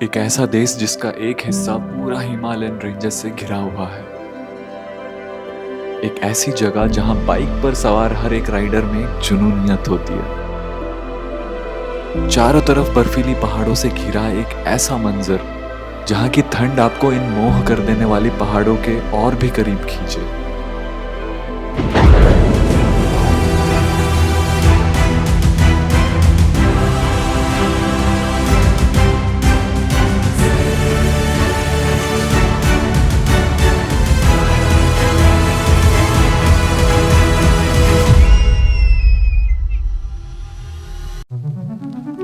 एक ऐसा देश जिसका एक हिस्सा पूरा हिमालयन रेंजेस से घिरा हुआ है। एक ऐसी जगह जहां बाइक पर सवार हर एक राइडर में एक जुनूनियत होती है। चारों तरफ बर्फीली पहाड़ों से घिरा एक ऐसा मंजर जहां की ठंड आपको इन मोह कर देने वाली पहाड़ों के और भी करीब खींचे।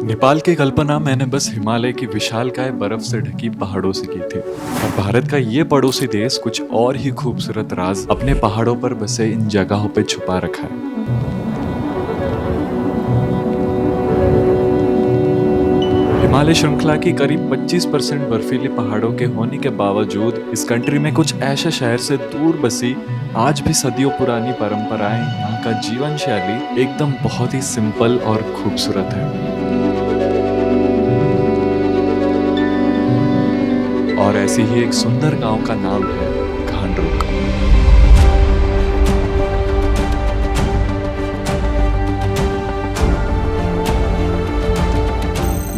नेपाल की कल्पना मैंने बस हिमालय की विशालकाय बर्फ से ढकी पहाड़ों से की थी, और भारत का ये पड़ोसी देश कुछ और ही खूबसूरत राज अपने पहाड़ों पर बसे इन जगहों पे छुपा रखा है। हिमालय श्रृंखला की करीब 25% बर्फीले पहाड़ों के होने के बावजूद इस कंट्री में कुछ ऐसे शहर से दूर बसी आज भी सदियों पुरानी परंपराएं, यहाँ का जीवन शैली एकदम बहुत ही सिंपल और खूबसूरत है। और ऐसी ही एक सुंदर गांव का नाम है घांड्रुक।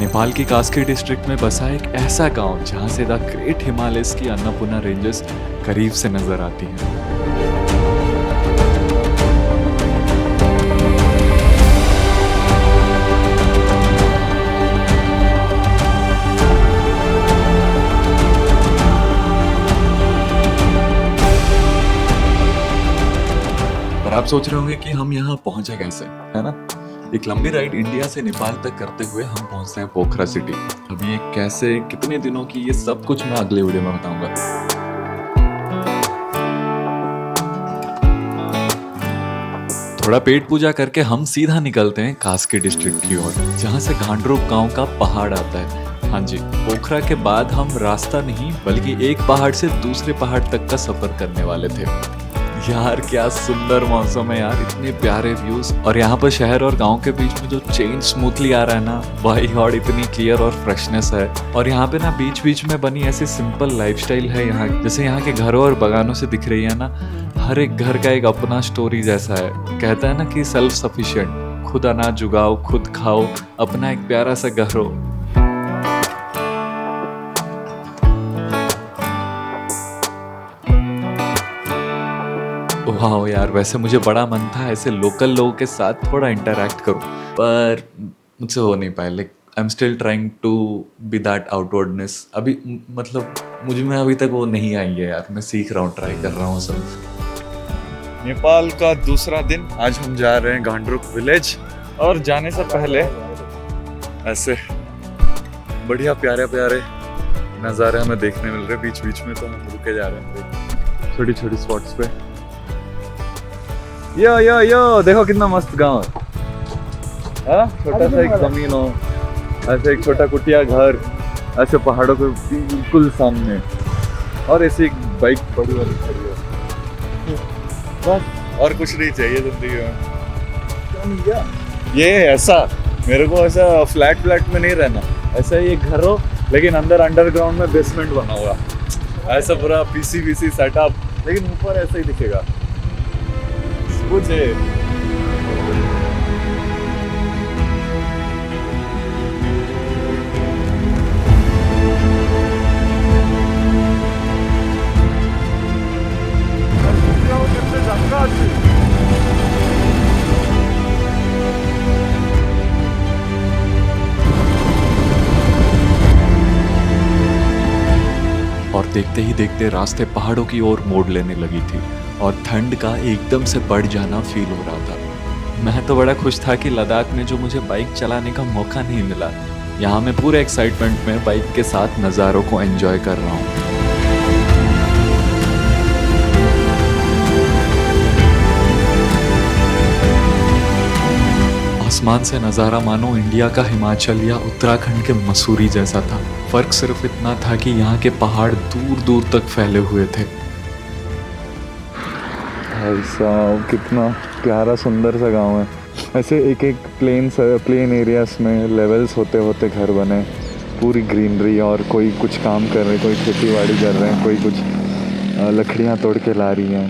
नेपाल की कास्की डिस्ट्रिक्ट में बसा एक ऐसा गांव जहां से द ग्रेट हिमालयस की अन्नपूर्णा रेंजेस करीब से नजर आती हैं। और आप सोच रहे होंगे कि हम यहाँ पहुंचे कैसे, है ना? एक लंबी राइड इंडिया से नेपाल तक करते हुए हम पहुंचते हैं पोखरा सिटी। अब ये कैसे, कितने दिनों की, ये सब कुछ मैं अगले वीडियो में बताऊंगा। थोड़ा पेट पूजा करके हम सीधा निकलते हैं कास्की डिस्ट्रिक्ट की ओर, जहां से घांड्रुक गांव का पहाड़ आता है। हाँ जी, पोखरा के बाद हम रास्ता नहीं बल्कि एक पहाड़ से दूसरे पहाड़ तक का सफर करने वाले थे। यार क्या सुंदर मौसम है यार, इतने प्यारे व्यूज, और यहाँ पर शहर और गांव के बीच में जो चेंज स्मूथली आ रहा है ना भाई, और इतनी क्लियर और फ्रेशनेस है। और यहाँ पे ना बीच बीच में बनी ऐसी सिंपल लाइफस्टाइल है यहाँ, जैसे यहाँ के घरों और बागानों से दिख रही है ना। हर एक घर का एक अपना स्टोरी जैसा है। कहता है ना कि सेल्फ सफिशिएंट, खुद अनाज उगाओ, खुद खाओ, अपना एक प्यारा सा घर हो। वाह यार, वैसे मुझे बड़ा मन था ऐसे लोकल लोगों के साथ थोड़ा इंटरैक्ट करूं, पर मुझसे हो नहीं पाया। Like I am still trying to be that outwardness. अभी मतलब मुझे में अभी तक वो नहीं आई है यार, मैं सीख रहा हूँ, ट्राई कर रहा हूँ सब। नेपाल का दूसरा दिन, आज हम जा रहे हैं घांड्रुक विलेज। और जाने से पहले ऐसे बढ़िया प्यारे प्यारे नज़ारे हमें देखने मिल रहे बीच बीच में, तो हम रुके जा रहे हैं छोटी छोटी स्पॉट्स पे। यो देखो कितना मस्त गांव है। छोटा सा एक जमीन हो, ऐसे एक छोटा कुटिया घर, ऐसे पहाड़ों के बिल्कुल सामने, और ऐसी एक बाइक बड़ी वाली खड़ी है। बस और कुछ नहीं चाहिए जिंदगी में। ये ऐसा मेरे को ऐसा फ्लैट में नहीं रहना, ऐसा ही एक घर हो लेकिन अंदर अंडरग्राउंड में बेसमेंट बना हुआ, ऐसा पूरा पीसी सेटअप, लेकिन ऊपर ऐसा ही दिखेगा मुझे। और देखते ही देखते रास्ते पहाड़ों की ओर मोड़ लेने लगी थी, और ठंड का एकदम से बढ़ जाना फील हो रहा था। मैं तो बड़ा खुश था कि लद्दाख में जो मुझे बाइक चलाने का मौका नहीं मिला, यहाँ मैं पूरे एक्साइटमेंट में बाइक के साथ नज़ारों को एंजॉय कर रहा हूँ। आसमान से नज़ारा मानो इंडिया का हिमाचल या उत्तराखंड के मसूरी जैसा था। फर्क सिर्फ इतना था कि यहाँ के पहाड़ दूर दूर तक फैले हुए थे। ऐसा कितना प्यारा सुंदर सा गांव है। ऐसे एक एक प्लेन एरियाज में लेवल्स होते होते घर बने, पूरी ग्रीनरी और कोई कुछ काम कर रहे हैं, कोई खेती बाड़ी कर रहे हैं, कोई कुछ लकड़ियाँ तोड़ के ला रही हैं।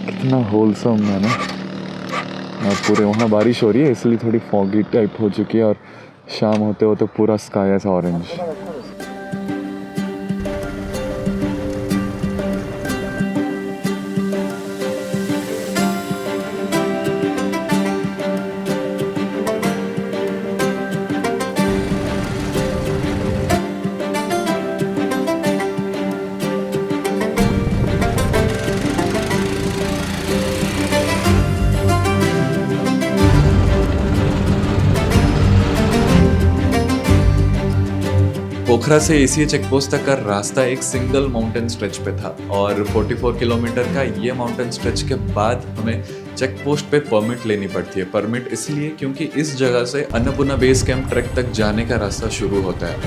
कितना होलसम है ना। और पूरे वहाँ बारिश हो रही है इसलिए थोड़ी फॉगी टाइप हो चुकी है और शाम होते होते पूरा स्काई ऐसा ऑरेंज। पोखरा से एसीए चेकपोस्ट तक का रास्ता एक सिंगल माउंटेन स्ट्रेच पे था और 44 किलोमीटर का ये माउंटेन स्ट्रेच के बाद हमें चेक पोस्ट पे परमिट लेनी पड़ती है। परमिट इसलिए क्योंकि इस जगह से अन्नपूर्णा बेस कैंप ट्रैक तक जाने का रास्ता शुरू होता है।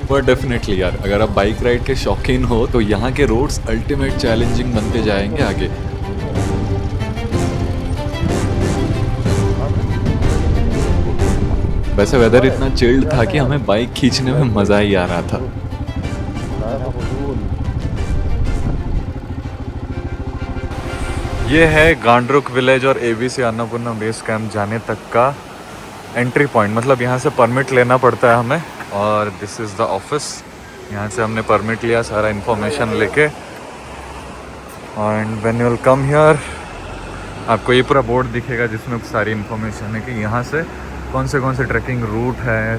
पर डेफिनेटली यार, अगर आप बाइक राइड के शौकीन हो तो यहाँ के रोड्स अल्टीमेट चैलेंजिंग बनते जाएंगे आगे। वैसे वेदर इतना चिल्ड था कि हमें बाइक खींचने में मजा ही आ रहा था। ये है गांडरुक विलेज और एबीसी अन्नपूर्णा बेस कैंप जाने तक का एंट्री पॉइंट। मतलब यहाँ से परमिट लेना पड़ता है हमें और दिस इज़ द ऑफिस। यहाँ से हमने परमिट लिया सारा इन्फॉर्मेशन लेके। And when you will come here आपको ये पूरा बोर्ड दिखेगा जिसमें सारी इन्फॉर्मेशन है कि यहाँ से कौन से ट्रैकिंग रूट है।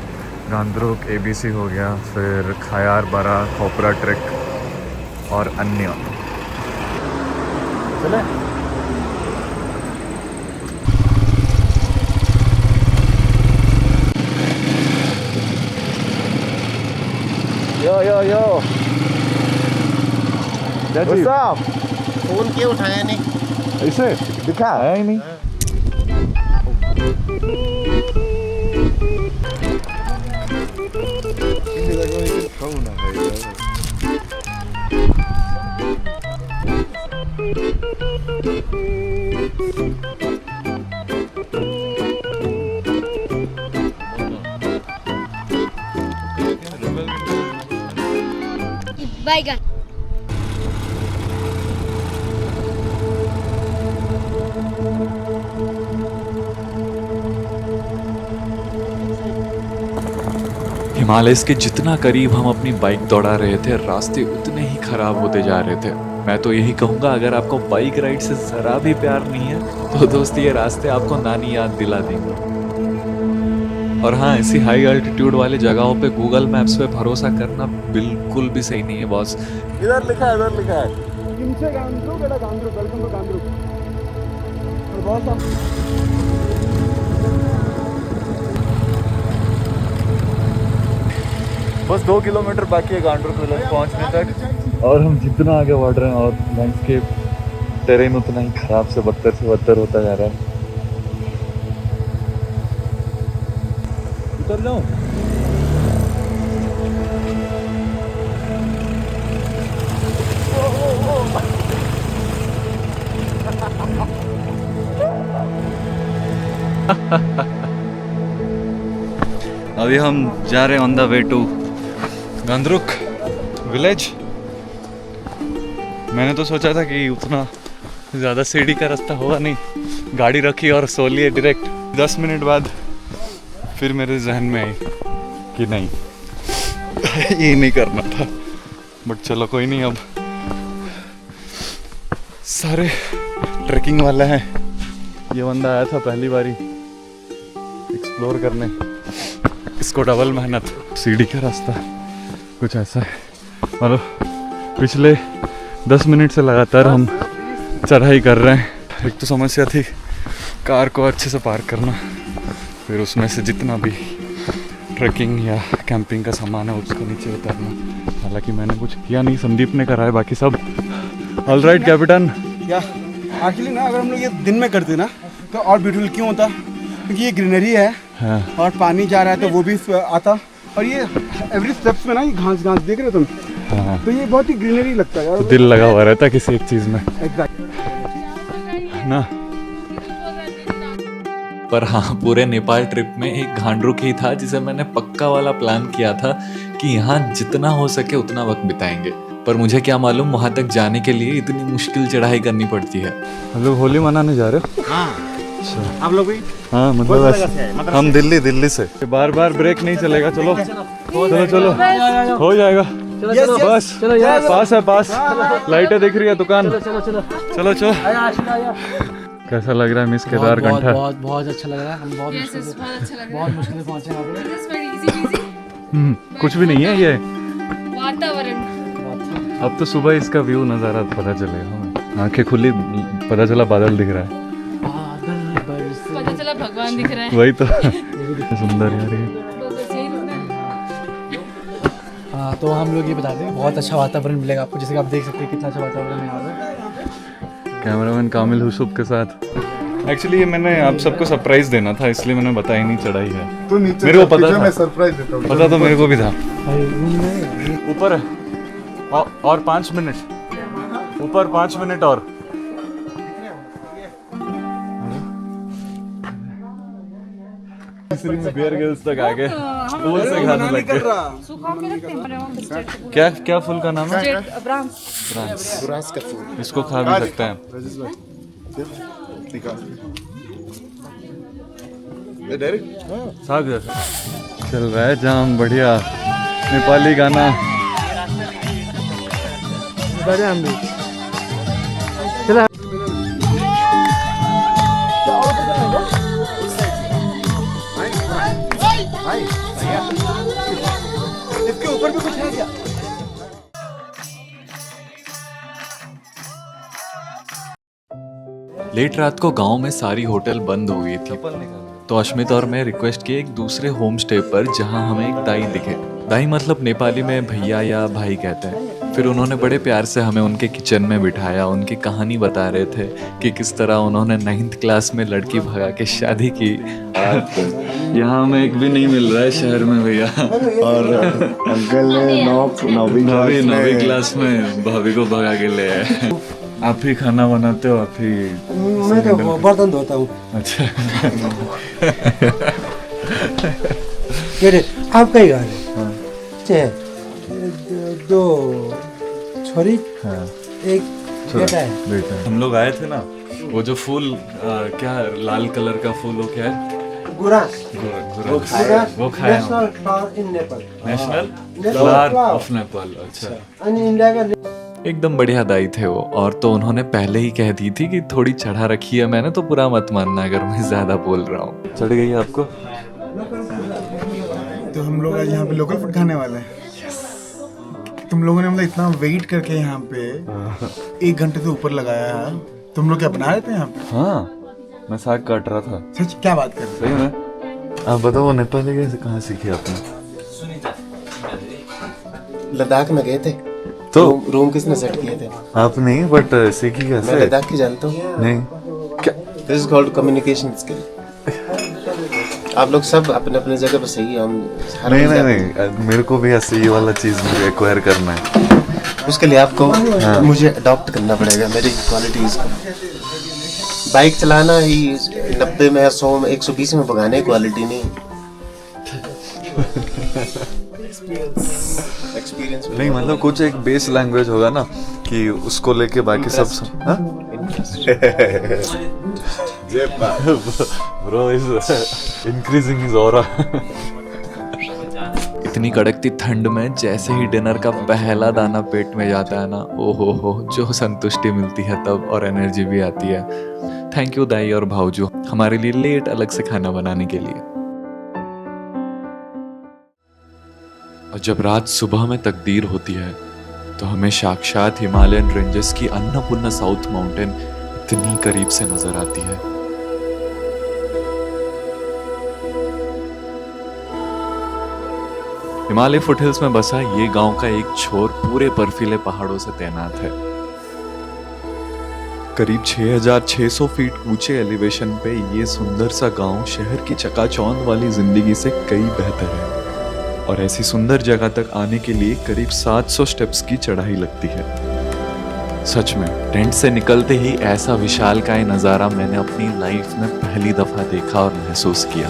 गांदरुक एबीसी हो गया, फिर खायार बारा खोपरा ट्रैक और अन्य। चले यो फोन क्यों उठाया नहीं? ऐसे दिखा है ही नहीं। Bye, guys. हिमालयस के जितना करीब हम अपनी बाइक दौड़ा रहे थे रास्ते उतने ही खराब होते जा रहे थे। मैं तो यही कहूँगा, अगर आपको बाइक राइड से ज़रा भी प्यार नहीं है तो दोस्त ये रास्ते आपको नानी याद दिला देंगे। और हाँ, ऐसी हाई अल्टीट्यूड वाली जगहों पे गूगल मैप्स पे भरोसा करना बिल्कुल भी सही नहीं है बॉस। इधर लिखा है गांदरुक, बेटा गांदरुक, वेलकम टू गांदरुक। और बहुत बस 2 किलोमीटर बाकी है गांडरुक विलेज पहुंचने तक और हम जितना आगे बढ़ रहे हैं और लैंडस्केप टेरेन उतना ही खराब से बदतर होता जा रहा है। उतर जाओ। अभी हम जा रहे हैं on the way to Gandruk village. मैंने तो सोचा था कि उतना ज़्यादा सीढ़ी का रास्ता होगा नहीं, गाड़ी रखी और सो लिए डायरेक्ट। 10 मिनट बाद फिर मेरे जहन में आई कि नहीं ये नहीं करना था, बट चलो कोई नहीं। अब सारे ट्रैकिंग वाले हैं। ये बंदा आया था पहली बारी एक्सप्लोर करने, इसको डबल मेहनत। सीढ़ी का रास्ता कुछ ऐसा है, मतलब पिछले 10 मिनट से लगातार हम चढ़ाई कर रहे हैं। एक तो समस्या थी कार को अच्छे से पार्क करना, फिर उसमें से जितना भी ट्रैकिंग या कैंपिंग का सामान है उसको नीचे उतारना। हालांकि मैंने कुछ किया नहीं, संदीप ने करा है, बाकी सब ऑल राइट कैप्टन। या एक्चुअली ना, अगर हम लोग ये दिन में करते ना तो और ब्यूटीफुल क्यों होता, क्योंकि ये ग्रीनरी है। हाँ। और पानी जा रहा है तो वो भी आता, और ये एवरी स्टेप्स में ना ये घास देख रहे हो तुम। हाँ। तो ये बहुत ही ग्रीनरी लगता है, दिल लगा हुआ रहता है किसी एक चीज में एग्जैक्ट ना। पर हाँ, पूरे नेपाल ट्रिप में एक घांडरुक ही था जिसे मैंने पक्का वाला प्लान किया था कि यहाँ जितना हो सके उतना वक्त बिताएंगे। पर मुझे क्या मालूम वहाँ तक जाने के लिए इतनी मुश्किल चढ़ाई करनी पड़ती है। हम लोग होली मनाने जा रहे हो? हाँ आप लोग भी? हाँ मतलब हम दिल्ली से। बार बार ब्रेक नहीं चलेगा। चलो चलो चलो हो जाएगा। बस पास है, पास लाइटें दिख रही है, दुकान। चलो चलो। कैसा लग रहा है मिस केदारकंठा? बहुत अच्छा लग रहा है। हम बहुत मुश्किल से पहुंचे यहाँ पे। कुछ भी नहीं है ये। वातावरण अब तो सुबह इसका व्यू नज़ारा पता चलेगा हमें। आंखें खुली, पता चला बादल दिख रहा है। पता चला भगवान दिख रहा है। वही तो सुंदर यार ये। हाँ तो हम लोग ये बता दें, बहुत अच्छा वातावरण मिलेगा आपको। जैसे कि आप देख सकते हैं कितना अच्छा वातावरण है यहाँ पे। कैमरामैन कामिल हुसूफ के साथ। एक्चुअली ये मैंने आप सबको सरप्राइज देना था, इसलिए मैंने बताया नहीं चढ़ाई है। तो नीचे मेरे को पता था, मैं सरप्राइज देता हूँ। पता तो मेरे को भी था। भाई रूम में ऊपर है और 5 मिनट, ऊपर 5 मिनट और। बियर गिल्स तक आ गए। दूर से खाने लग गए। क्या क्या फूल का नाम है? बुरास का फूल। इसको खा भी सकते हैं। साग जैसा चल रहा है जाम बढ़िया नेपाली गाना। हम भी इसके ऊपर भी कुछ है क्या? लेट रात को गांव में सारी होटल बंद हो गई थी, तो अश्मित और मैं रिक्वेस्ट किए एक दूसरे होम स्टे पर जहां हमें एक दाई दिखे। दाई मतलब नेपाली में भैया या भाई कहते हैं। फिर उन्होंने बड़े प्यार से हमें उनके किचन में बिठाया, उनकी कहानी बता रहे थे कि किस तरह उन्होंने 9th क्लास में लड़की भगा के शादी की। यहाँ हमें एक भी नहीं मिल रहा है शहर में भैया। और अंकल ने 9वीं क्लास में भाभी को भगा के ले आए। आप ही खाना बनाते हो? आप ही? मैं तो बर्तन धोता हूँ। अच्छा आपका ही घर है? दो छोरी एक बेटा है। बेटा हम लोग आए थे ना, वो जो फूल क्या लाल कलर का फूल, वो क्या है? गुरास। वो खाया national flower in Nepal. National flower of Nepal. अच्छा इंडिया का एकदम बढ़िया दाई थे वो। और तो उन्होंने पहले ही कह दी थी कि थोड़ी चढ़ा रखी है मैंने, तो बुरा मत मानना अगर मैं ज्यादा बोल रहा हूँ। चढ़ गई आपको? तो हम लोग आज यहाँ पे लोकल फूड खाने वाले हैं। तुम लोगों ने मतलब इतना वेट करके यहाँ पे 1 घंटे से ऊपर लगाया है। तुम लोग क्या बना रहे थे यहाँ पे? हाँ मैं साग काट रहा था। सच क्या बात कर रहे सही में? आप बताओ वो नेपाली कैसे, कहाँ सीखी आपने? लद्दाख में गए थे तो रूम किसने सेट किए थे? आप नहीं, बट सीखी मैं कैसे? लद्दाख की जानता हूँ। नहीं क्या? This is called communication skill. आप लोग सब अपने अपने जगह पर सही है। हम हर नहीं जगह- नहीं नहीं, मेरे को भी ऐसे ये वाला चीज मुझे एक्वायर करना है। उसके लिए आपको मुझे अडॉप्ट करना पड़ेगा मेरी क्वालिटीज को। बाइक चलाना ही 90 में 100 में 120 में भगाने क्वालिटी नहीं। एक्सपीरियंस नहीं मतलब कुछ एक बेस लैंग्वेज होगा ना कि उसको लेके बाकी सब। Bro is increasing his aura. इतनी कड़कती ठंड में जैसे ही डिनर का पहला दाना पेट में जाता है ना, ओहो हो, जो संतुष्टि मिलती है तब, और एनर्जी भी आती है। थैंक यू दाई और भाऊजो हमारे लिए लेट अलग से खाना बनाने के लिए। और जब रात सुबह में तकदीर होती है तो हमें साक्षात हिमालयन रेंजेस की अन्नपूर्णा साउथ माउंटेन इतनी करीब से नजर आती है। हिमालय फुटहिल्स में बसा ये गांव का एक छोर पूरे बर्फीले पहाड़ों से तैनात है। करीब 6,600 फीट ऊंचे एलिवेशन पे ये सुंदर सा गांव शहर की चकाचौंध वाली जिंदगी से कई बेहतर है। और ऐसी सुंदर जगह तक आने के लिए करीब 700 स्टेप्स की चढ़ाई लगती है। सच में टेंट से निकलते ही ऐसा विशालकाय नज़ारा मैंने अपनी लाइफ में पहली दफ़ा देखा और महसूस किया।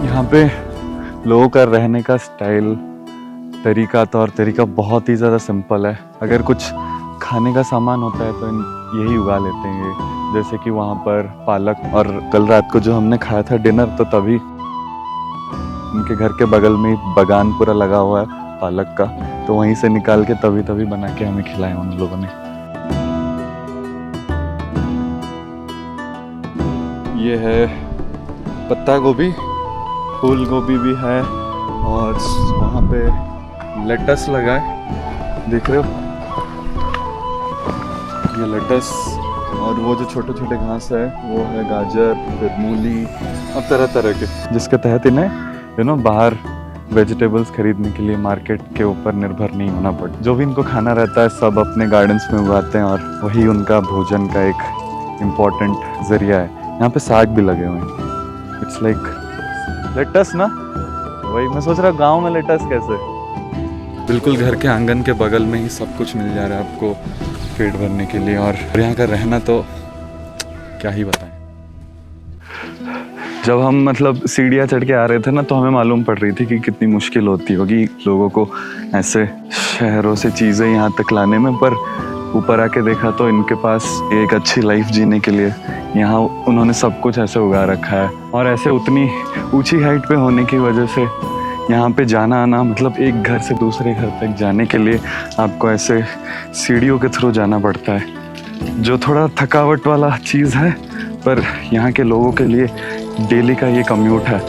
यहाँ पे लोगों का रहने का स्टाइल, तरीका, तौर तरीका बहुत ही ज़्यादा सिंपल है। अगर कुछ खाने का सामान होता है तो यही उगा लेते हैं ये। जैसे कि वहाँ पर पालक, और कल रात को जो हमने खाया था डिनर, तो तभी उनके घर के बगल में ही बागान पूरा लगा हुआ है पालक का, तो वहीं से निकाल के तभी बना के हमें खिलाया उन लोगों ने। ये है पत्ता गोभी, फूल गोभी भी है, और वहाँ पे लेटस लगा है, देख रहे हो, ये लेटस। और वो जो छोटे छोटे घास है वो है गाजर, फिर मूली और तरह तरह के, जिसके तहत इन्हें बाहर वेजिटेबल्स खरीदने के लिए मार्केट के ऊपर निर्भर नहीं होना पड़ता। जो भी इनको खाना रहता है सब अपने गार्डन्स में उगाते हैं, और वही उनका भोजन का एक इम्पॉर्टेंट जरिया है। यहाँ पे साग भी लगे हुए हैं, इट्स लाइक लेटस ना, वही मैं सोच रहा हूँ गाँव में लेटस कैसे। बिल्कुल घर के आंगन के बगल में ही सब कुछ मिल जा रहा है आपको पेट भरने के लिए, और यहाँ का रहना तो क्या ही बताएं। जब हम मतलब सीढ़ियाँ चढ़ के आ रहे थे ना, तो हमें मालूम पड़ रही थी कि कितनी मुश्किल होती होगी लोगों को ऐसे शहरों से चीज़ें यहाँ तक लाने में, पर ऊपर आके देखा तो इनके पास एक अच्छी लाइफ जीने के लिए यहाँ उन्होंने सब कुछ ऐसे उगा रखा है। और ऐसे उतनी ऊंची हाइट पे होने की वजह से यहाँ पे जाना आना, मतलब एक घर से दूसरे घर तक जाने के लिए आपको ऐसे सीढ़ियों के थ्रू जाना पड़ता है, जो थोड़ा थकावट वाला चीज़ है, पर यहाँ के लोगों के लिए डेली का ये कम्यूट है।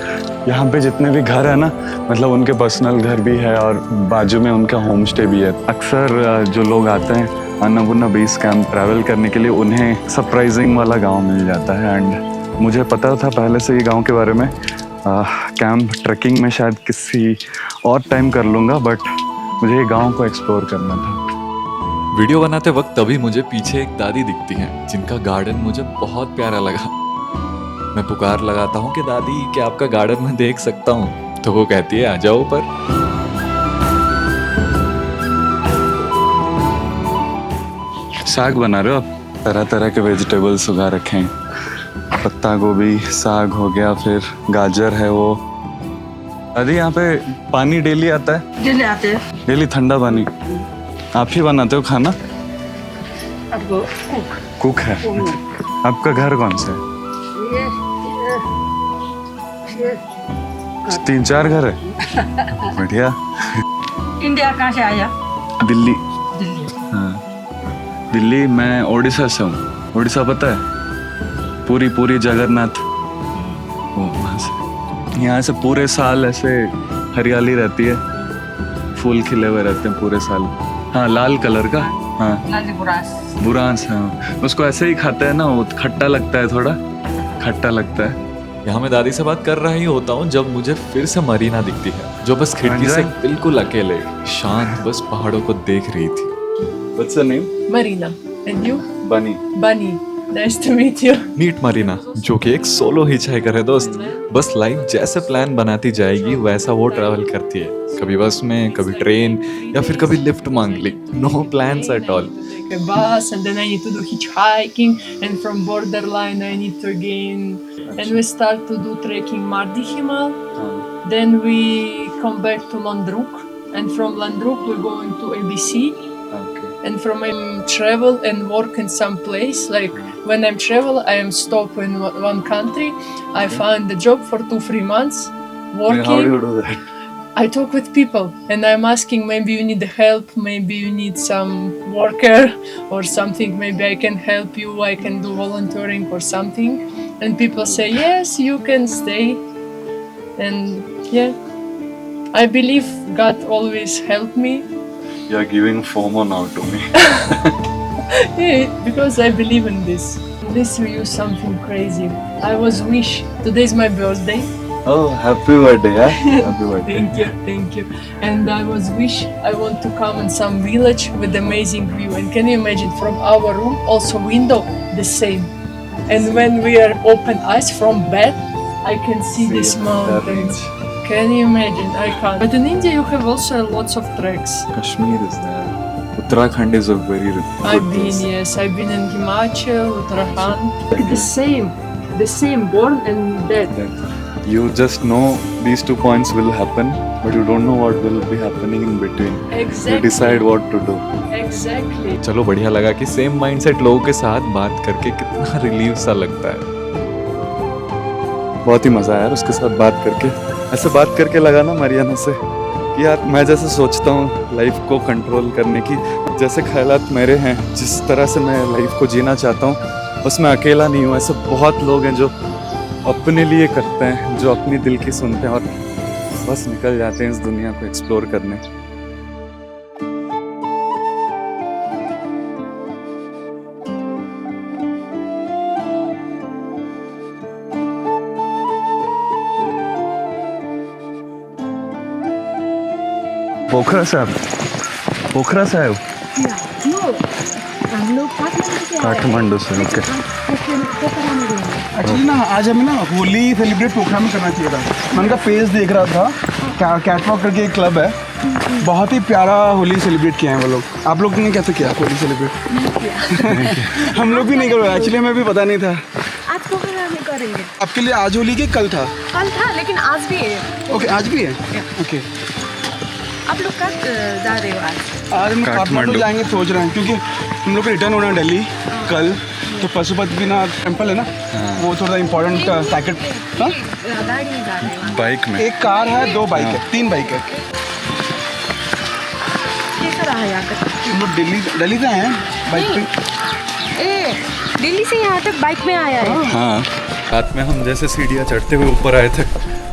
यहाँ पे जितने भी घर है ना, मतलब उनके पर्सनल घर भी है और बाजू में उनका होम स्टे भी है। अक्सर जो लोग आते हैं अन्नपूर्णा बेस कैंप ट्रैवल करने के लिए, उन्हें सरप्राइजिंग वाला गांव मिल जाता है। एंड मुझे पता था पहले से ये गांव के बारे में। कैंप ट्रैकिंग में शायद किसी और टाइम कर लूँगा, बट मुझे ये गांव को एक्सप्लोर करना था। वीडियो बनाते वक्त तभी मुझे पीछे एक दादी दिखती हैं, जिनका गार्डन मुझे बहुत प्यारा लगा। मैं पुकार लगाता हूँ कि दादी क्या आपका गार्डन मैं देख सकता हूँ, तो वो कहती है आ जाओ ऊपर। साग बना रहे हो आप? तरह तरह के वेजिटेबल्स उगा रखे हैं, पत्ता गोभी, साग हो गया, फिर गाजर है वो। दादी यहाँ पे पानी डेली आता है? डेली आते हैं। डेली ठंडा पानी आप ही बनाते हो खाना? आपको कुक है। आपका घर कौन सा है? ये 3-4 घर है, बढ़िया। इंडिया कहाँ से आया? दिल्ली। दिल्ली। हाँ दिल्ली, मैं उड़ीसा से हूँ। उड़ीसा पता है? पूरी जगन्नाथ, वो वहाँ से। यहाँ से पूरे साल ऐसे हरियाली रहती है, फूल खिले हुए रहते हैं पूरे साल। हाँ लाल कलर का, हाँ लाली बुरास। बुरांस, हाँ उसको ऐसे ही खाते हैं ना, वो खट्टा लगता है, थोड़ा खट्टा लगता है। यहाँ मैं दादी से बात कर रहा ही होता हूँ जब मुझे फिर से मरीना दिखती है, जो बस खिड़की से बिल्कुल अकेले शांत बस पहाड़ों को देख रही थी। What's your name? Marina. And you? Bunny. Bunny. Nice to meet you. Meet Marina, जो कि एक सोलो हिचहाइकर है दोस्त। बस लाइफ जैसे प्लान बनाती जाएगी वैसा वो ट्रैवल करती है, कभी बस में, कभी ट्रेन, या फिर कभी लिफ्ट मांग ली। No plans at all. Take a bus and then I need to do hitchhiking, and from borderline I need to again, and we start to do trekking Mardi Himal. Then we come back to Landruk, and from Landruk we're going to ABC. And from travel and work in some place, like when I'm travel, I am stop in one country. I find a job for 2-3 months working. How do you do that? I talk with people and I'm asking, maybe you need help, maybe you need some worker or something, maybe I can help you, I can do volunteering or something. And people say, yes, you can stay. And yeah, I believe God always helped me You are giving FOMO now to me. Yeah, because I believe in this. This view is something crazy. I was wish today's my birthday. Oh, happy birthday, yeah? Happy birthday. Thank you. And I was wish I want to come in some village with amazing view. And can you imagine from our room also window the same. And when we are open eyes from bed, I can see these mountains. Can you imagine? I can't. But in India you have also lots of treks. Kashmir is there. Uttarakhand is a very good I've been, place. yes, I've been in Himachal, Uttarakhand. The same, born and dead. You just know these 2 points will happen, but you don't know what will be happening in between. You Exactly. decide what to do. Exactly. चलो बढ़िया लगा कि same mindset लोगों के साथ बात करके कितना रिलीफ सा लगता है। बहुत ही मज़ा आया यार उसके साथ बात करके। ऐसे बात करके लगा ना मारियाना से कि यार मैं जैसे सोचता हूँ लाइफ को कंट्रोल करने की, जैसे ख्यालात मेरे हैं, जिस तरह से मैं लाइफ को जीना चाहता हूँ, बस मैं अकेला नहीं हूँ। ऐसे बहुत लोग हैं जो अपने लिए करते हैं, जो अपनी दिल की सुनते हैं और बस निकल जाते हैं इस दुनिया को एक्सप्लोर करने। पोखरा साहब हम लोग काठमांडू से ओके। एक्चुअली ना आज हमें ना होली सेलिब्रेट पोखरा में करना चाहिए था। मैं उनका पेज देख रहा था, कैटवॉक करके एक क्लब है, बहुत ही प्यारा होली सेलिब्रेट किया है वो लोग। आप लोग ने कैसे किया होली सेलिब्रेट? हम लोग भी नहीं कर रहे, एक्चुअली हमें भी पता नहीं था। आज पोखरा में करेंगे। आपके लिए आज होली के कल था? कल था लेकिन आज भी है। ओके, आज भी है। ओके, आप लोग कब जा रहे हो आज? आज हम काठमांडू जाएंगे सोच रहे हैं, क्योंकि हम लोग को रिटर्न होना है दिल्ली कल। तो पशुपतिनाथ टेम्पल है ना, वो थोड़ा इम्पोर्टेंट पैकेट। हाँ, गाड़ी में जा रहे हो? बाइक में एक कार है, 2 बाइक है, 3 बाइक है। कैसा रहा यहाँ तक? हम लोग दिल्ली से आए हैं बाइक पे। ए, दिल्ली से यहाँ तक बाइक में आया है? हाँ, रात में हम जैसे सीढ़ियाँ चढ़ते हुए ऊपर आए थे,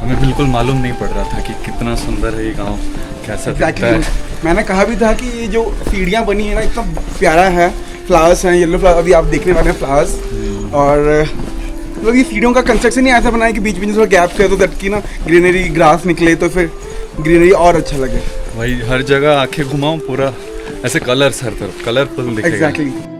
हमें बिल्कुल मालूम नहीं पड़ रहा था कि कितना सुंदर है ये गांव, कैसा दिखता है। मैंने कहा भी था कि ये जो सीढ़ियाँ बनी है ना, इतना प्यारा है। फ्लावर्स हैं, येलो फ्लावर, अभी आप देखने वाले हैं फ्लावर्स। और मतलब ये सीढ़ियों का कंस्ट्रक्शन ही ऐसा बना है कि बीच बीच में गैप है, तो दैट की ना ग्रीनरी, ग्रास निकले तो फिर ग्रीनरी और अच्छा लगे। वही हर जगह आंखें घुमाऊं, पूरा ऐसे कलर्स हर तरफ कलरफुल दिखेगा। एग्जैक्टली।